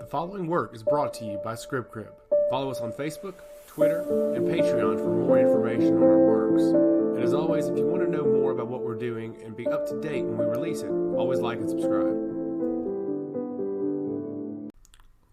The following work is brought to you by ScriptCrib. Follow us on Facebook, Twitter, and Patreon for more information on our works. And as always, if you want to know more about what we're doing and be up to date when we release it, always like and subscribe.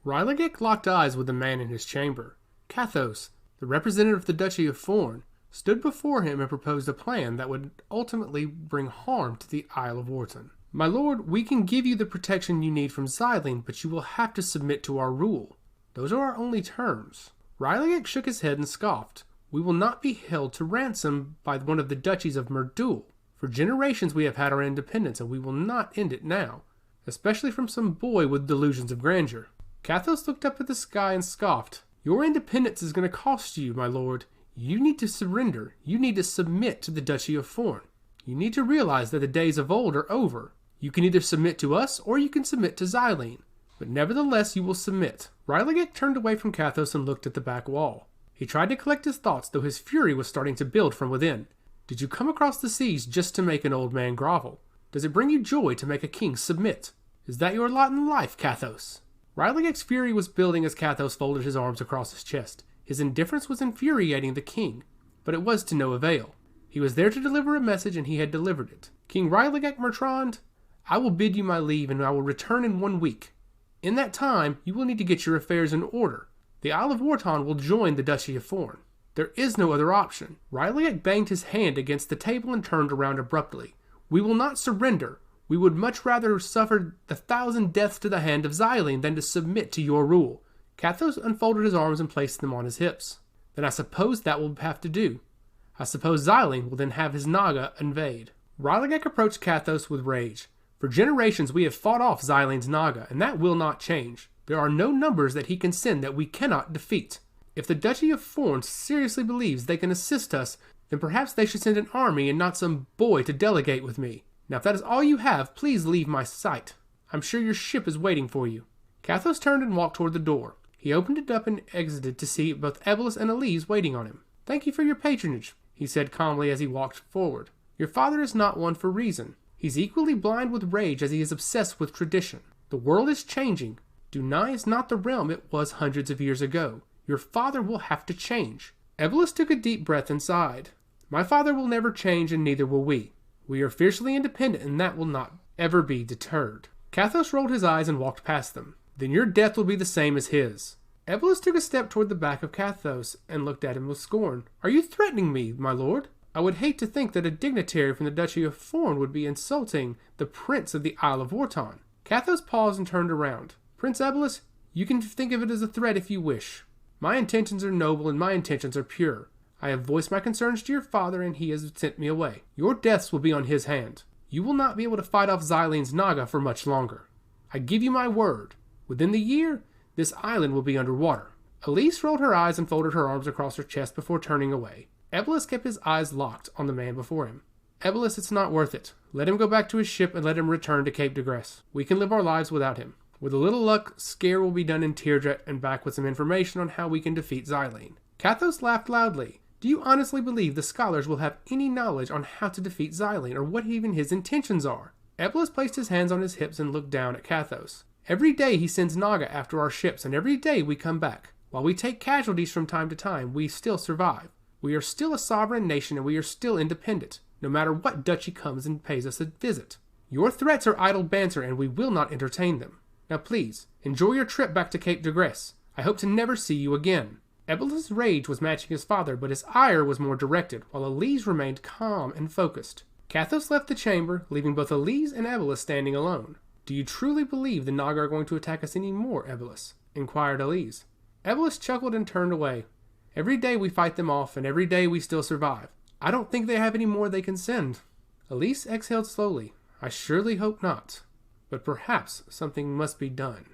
Rylagek locked eyes with the man in his chamber. Cathos, the representative of the Duchy of Warton, stood before him and proposed a plan that would ultimately bring harm to the Isle of Warton. My lord, we can give you the protection you need from Xylene, but you will have to submit to our rule. Those are our only terms. Rylagek shook his head and scoffed. We will not be held to ransom by one of the duchies of Mertrallis. For generations we have had our independence, and we will not end it now, especially from some boy with delusions of grandeur. Cathos looked up at the sky and scoffed. Your independence is going to cost you, my lord. You need to surrender. You need to submit to the Duchy of Warton. You need to realize that the days of old are over. You can either submit to us, or you can submit to Xylene. But nevertheless, you will submit. Rylagek turned away from Cathos and looked at the back wall. He tried to collect his thoughts, though his fury was starting to build from within. Did you come across the seas just to make an old man grovel? Does it bring you joy to make a king submit? Is that your lot in life, Cathos? Rylagek's fury was building as Cathos folded his arms across his chest. His indifference was infuriating the king, but it was to no avail. He was there to deliver a message, and he had delivered it. King Rylagek Mertrallis, I will bid you my leave, and I will return in 1 week. In that time, you will need to get your affairs in order. The Isle of Warton will join the Duchy of Warton. There is no other option. Rylagek banged his hand against the table and turned around abruptly. We will not surrender. We would much rather suffer 1,000 deaths to the hand of Xylene than to submit to your rule. Cathos unfolded his arms and placed them on his hips. Then I suppose that will have to do. I suppose Xylene will then have his Naga invade. Rylagek approached Cathos with rage. For generations we have fought off Xylene's Naga, and that will not change. There are no numbers that he can send that we cannot defeat. If the Duchy of Warton seriously believes they can assist us, then perhaps they should send an army and not some boy to delegate with me. Now if that is all you have, please leave my sight. I'm sure your ship is waiting for you. Cathos turned and walked toward the door. He opened it up and exited to see both Evelys and Elise waiting on him. Thank you for your patronage, he said calmly as he walked forward. Your father is not one for reason. He's equally blind with rage as he is obsessed with tradition. The world is changing. Dunai is not the realm it was hundreds of years ago. Your father will have to change. Evelys took a deep breath and sighed. My father will never change, and neither will we. We are fiercely independent, and that will not ever be deterred. Cathos rolled his eyes and walked past them. Then your death will be the same as his. Evelys took a step toward the back of Cathos and looked at him with scorn. Are you threatening me, my lord? I would hate to think that a dignitary from the Duchy of Warton would be insulting the Prince of the Isle of Warton. Cathos paused and turned around. Prince Evelys, you can think of it as a threat if you wish. My intentions are noble and my intentions are pure. I have voiced my concerns to your father and he has sent me away. Your deaths will be on his hand. You will not be able to fight off Xylene's Naga for much longer. I give you my word. Within the year, this island will be underwater. Elise rolled her eyes and folded her arms across her chest before turning away. Evelys kept his eyes locked on the man before him. Evelys, it's not worth it. Let him go back to his ship and let him return to Cape de Grace. We can live our lives without him. With a little luck, Scare will be done in Teardret and back with some information on how we can defeat Xylene. Cathos laughed loudly. Do you honestly believe the scholars will have any knowledge on how to defeat Xylene or what even his intentions are? Evelys placed his hands on his hips and looked down at Cathos. Every day he sends Naga after our ships, and every day we come back. While we take casualties from time to time, we still survive. We are still a sovereign nation and we are still independent, no matter what duchy comes and pays us a visit. Your threats are idle banter and we will not entertain them. Now please, enjoy your trip back to Cape de Grace. I hope to never see you again. Evelys' rage was matching his father, but his ire was more directed, while Elise remained calm and focused. Cathos left the chamber, leaving both Elise and Evelys standing alone. Do you truly believe the Naga are going to attack us any more, Evelys? Inquired Elise. Evelys chuckled and turned away. Every day we fight them off, and every day we still survive. I don't think they have any more they can send. Elise exhaled slowly. I surely hope not. But perhaps something must be done.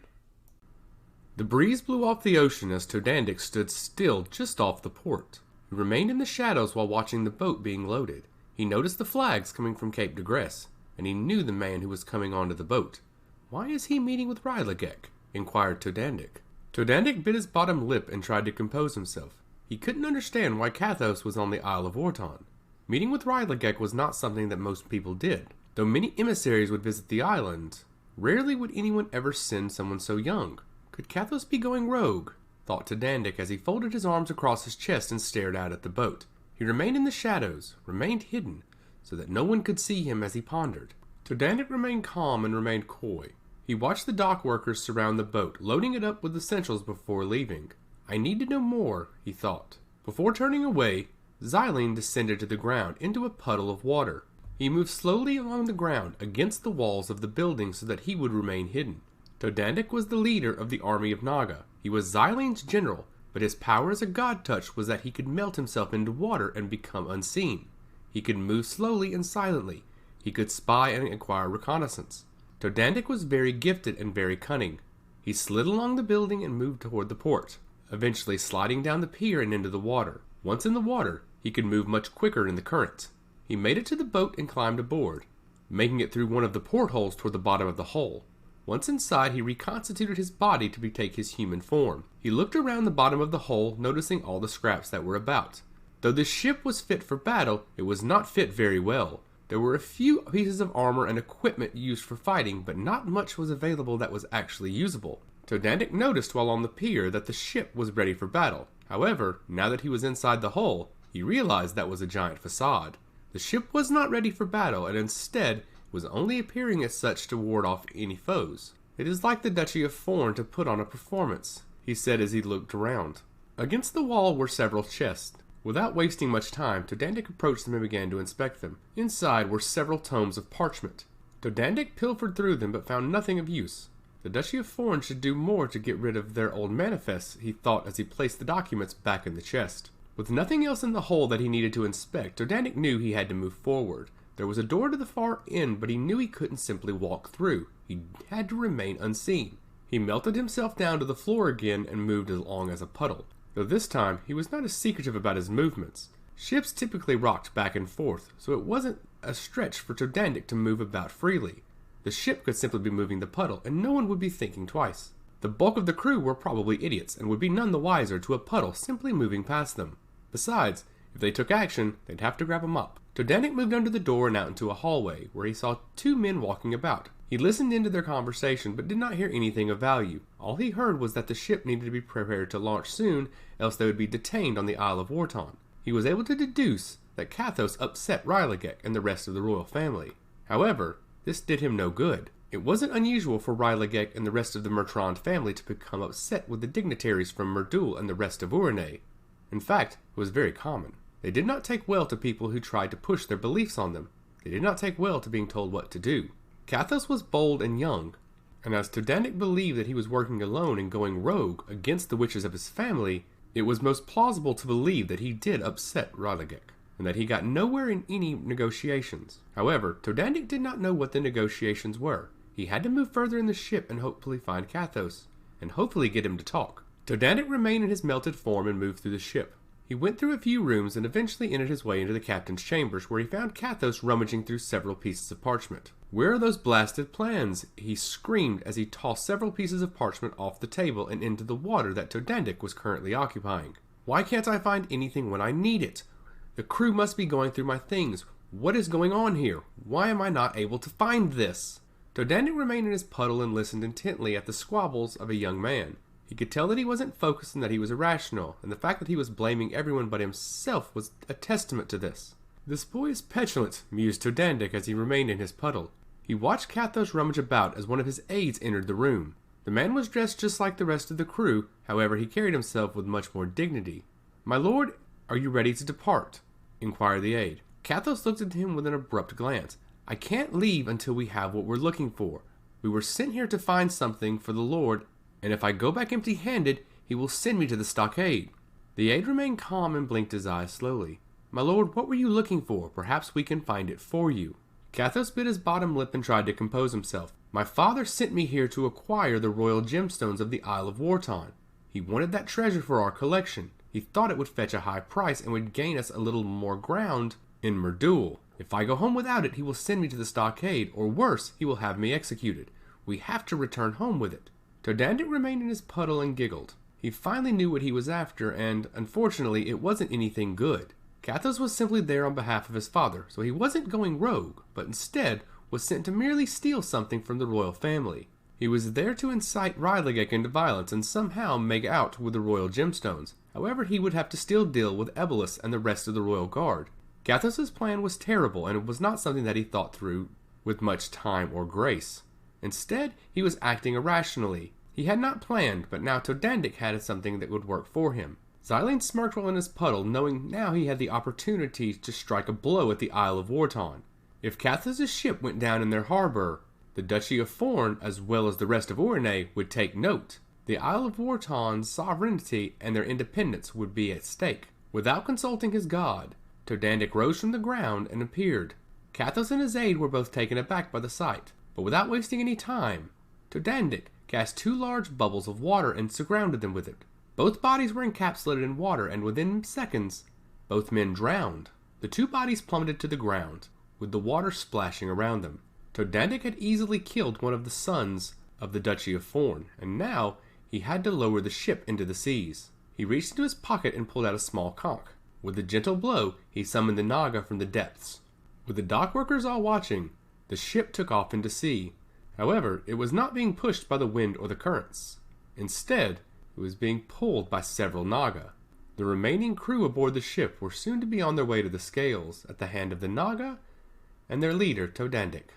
The breeze blew off the ocean as Todandik stood still just off the port. He remained in the shadows while watching the boat being loaded. He noticed the flags coming from Cape de Grace, and he knew the man who was coming onto the boat. Why is he meeting with Rylagek? Inquired Todandik. Todandik bit his bottom lip and tried to compose himself. He couldn't understand why Cathos was on the Isle of Warton. Meeting with Rylagek was not something that most people did. Though many emissaries would visit the island, rarely would anyone ever send someone so young. Could Cathos be going rogue? Thought Todandik as he folded his arms across his chest and stared out at the boat. He remained in the shadows, remained hidden, so that no one could see him as he pondered. Todandik remained calm and remained coy. He watched the dock workers surround the boat, loading it up with essentials before leaving. I need to know more, he thought. Before turning away, Xylene descended to the ground into a puddle of water. He moved slowly along the ground against the walls of the building so that he would remain hidden. Todandik was the leader of the army of Naga. He was Xylene's general, but his power as a god touch was that he could melt himself into water and become unseen. He could move slowly and silently. He could spy and acquire reconnaissance. Todandik was very gifted and very cunning. He slid along the building and moved toward the port, eventually sliding down the pier and into the water. Once in the water, he could move much quicker in the current. He made it to the boat and climbed aboard, making it through one of the portholes toward the bottom of the hull. Once inside, he reconstituted his body to take his human form. He looked around the bottom of the hull, noticing all the scraps that were about. Though the ship was fit for battle, it was not fit very well. There were a few pieces of armor and equipment used for fighting, but not much was available that was actually usable. Todandik noticed while on the pier that the ship was ready for battle. However, now that he was inside the hull, he realized that was a giant facade. The ship was not ready for battle, and instead was only appearing as such to ward off any foes. It is like the Duchy of Forn to put on a performance, he said as he looked around. Against the wall were several chests. Without wasting much time, Todandik approached them and began to inspect them. Inside were several tomes of parchment. Todandik pilfered through them but found nothing of use. The Duchy of Forn should do more to get rid of their old manifests, he thought as he placed the documents back in the chest. With nothing else in the hole that he needed to inspect, Todandik knew he had to move forward. There was a door to the far end, but he knew he couldn't simply walk through. He had to remain unseen. He melted himself down to the floor again and moved along as a puddle. Though this time, he was not as secretive about his movements. Ships typically rocked back and forth, so it wasn't a stretch for Todandik to move about freely. The ship could simply be moving the puddle, and no one would be thinking twice. The bulk of the crew were probably idiots, and would be none the wiser to a puddle simply moving past them. Besides, if they took action, they'd have to grab him up. Todandik moved under the door and out into a hallway, where he saw two men walking about. He listened into their conversation, but did not hear anything of value. All he heard was that the ship needed to be prepared to launch soon, else they would be detained on the Isle of Warton. He was able to deduce that Cathos upset Rylagek and the rest of the royal family. However, this did him no good. It wasn't unusual for Rylagek and the rest of the Mertrallis family to become upset with the dignitaries from Merdul and the rest of Urinay. In fact, it was very common. They did not take well to people who tried to push their beliefs on them. They did not take well to being told what to do. Cathos was bold and young, and as Todandik believed that he was working alone and going rogue against the wishes of his family, it was most plausible to believe that he did upset Rylagek, and that he got nowhere in any negotiations. However, Todandik did not know what the negotiations were. He had to move further in the ship and hopefully find Cathos, and hopefully get him to talk. Todandik remained in his melted form and moved through the ship. He went through a few rooms and eventually entered his way into the captain's chambers, where he found Cathos rummaging through several pieces of parchment. "Where are those blasted plans?" he screamed as he tossed several pieces of parchment off the table and into the water that Todandik was currently occupying. "Why can't I find anything when I need it? The crew must be going through my things. What is going on here? Why am I not able to find this?" Todandik remained in his puddle and listened intently at the squabbles of a young man. He could tell that he wasn't focused and that he was irrational, and the fact that he was blaming everyone but himself was a testament to this. "This boy is petulant," mused Todandik as he remained in his puddle. He watched Cathos rummage about as one of his aides entered the room. The man was dressed just like the rest of the crew, however he carried himself with much more dignity. "My lord, are you ready to depart?" inquired the aide. Cathos looked at him with an abrupt glance. "I can't leave until we have what we're looking for. We were sent here to find something for the lord, and if I go back empty-handed, he will send me to the stockade." The aide remained calm and blinked his eyes slowly. "My lord, what were you looking for? Perhaps we can find it for you." Cathos bit his bottom lip and tried to compose himself. "My father sent me here to acquire the royal gemstones of the Isle of Warton. He wanted that treasure for our collection. He thought it would fetch a high price and would gain us a little more ground in Merdul. If I go home without it, he will send me to the stockade, or worse, he will have me executed. We have to return home with it." Todandik remained in his puddle and giggled. He finally knew what he was after, and, unfortunately, it wasn't anything good. Cathos was simply there on behalf of his father, so he wasn't going rogue, but instead was sent to merely steal something from the royal family. He was there to incite Rylagek into violence and somehow make out with the royal gemstones. However, he would have to still deal with Ebolus and the rest of the royal guard. Kathos' plan was terrible, and it was not something that he thought through with much time or grace. Instead, he was acting irrationally. He had not planned, but now Todandik had something that would work for him. Xylene smirked while in his puddle, knowing now he had the opportunity to strike a blow at the Isle of Warton. If Kathos' ship went down in their harbor, the Duchy of Forn, as well as the rest of Orne, would take note. The Isle of Warton's sovereignty and their independence would be at stake. Without consulting his god, Todandik rose from the ground and appeared. Kathos and his aide were both taken aback by the sight, but without wasting any time, Todandik cast 2 large bubbles of water and surrounded them with it. Both bodies were encapsulated in water, and within seconds, both men drowned. The 2 bodies plummeted to the ground, with the water splashing around them. Todandik had easily killed one of the sons of the Duchy of Forn, and now he had to lower the ship into the seas. He reached into his pocket and pulled out a small conch. With a gentle blow, he summoned the Naga from the depths. With the dockworkers all watching, the ship took off into sea. However, it was not being pushed by the wind or the currents. Instead, it was being pulled by several Naga. The remaining crew aboard the ship were soon to be on their way to the scales at the hand of the Naga and their leader, Todandik.